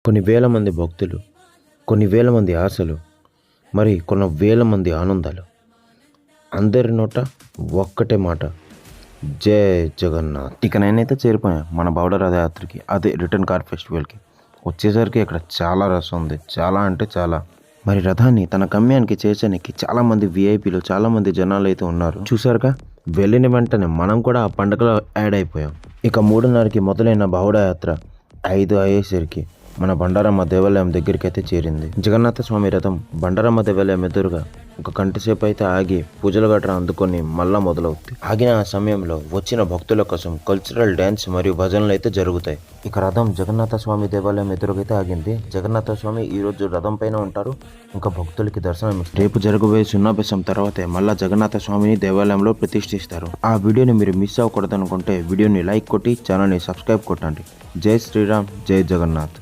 కొన్ని వేల మంది భక్తులు, కొన్ని వేల మంది ఆశలు, మరి కొన్ని వేల మంది ఆనందాలు. అందరి నోట ఒక్కటే మాట, జై జగన్నాథ్. ఇక నేనైతే చేరిపోయాను మన బౌడ రథయాత్రకి, అదే రిటర్న్ కార్ ఫెస్టివల్కి. వచ్చేసరికి ఇక్కడ చాలా రష్ ఉంది, చాలా అంటే చాలా. మరి రథాన్ని తన గమ్యానికి చేర్చడానికి చాలామంది విఐపీలు, చాలామంది జనాలు అయితే ఉన్నారు. చూసారుగా, వెళ్ళిన వెంటనే మనం కూడా ఆ పండుగలో యాడ్ అయిపోయాం. ఇక 3:30కి మొదలైన బౌడ యాత్ర 5 అయ్యేసరికి మన బండారమ్మ దేవాలయం దగ్గరికి అయితే చేరింది. జగన్నాథ స్వామి రథం బండారమ్మ దేవాలయం ఎదురుగా ఒక గంట సేపు అయితే ఆగి పూజలు గట్రా అందుకొని మళ్ళా మొదలవుతుంది. ఆగిన ఆ సమయంలో వచ్చిన భక్తుల కోసం కల్చరల్ డ్యాన్స్ మరియు భజనలు అయితే జరుగుతాయి. ఇక రథం జగన్నాథ స్వామి దేవాలయం ఎదురుగైతే ఆగింది. జగన్నాథ స్వామి ఈ రోజు రథం పైన ఉంటారు, ఇంకా భక్తులకి దర్శనం ఇస్తారు. రేపు జరగబోయే సున్నాభేసం తర్వాతే మళ్ళా జగన్నాథ స్వామిని దేవాలయంలో ప్రతిష్ఠిస్తారు. ఆ వీడియోని మీరు మిస్ అవ్వకూడదు అనుకుంటే వీడియోని లైక్ కొట్టి ఛానల్ని సబ్స్క్రైబ్ కొట్టండి. జై శ్రీరామ్, జై జగన్నాథ్.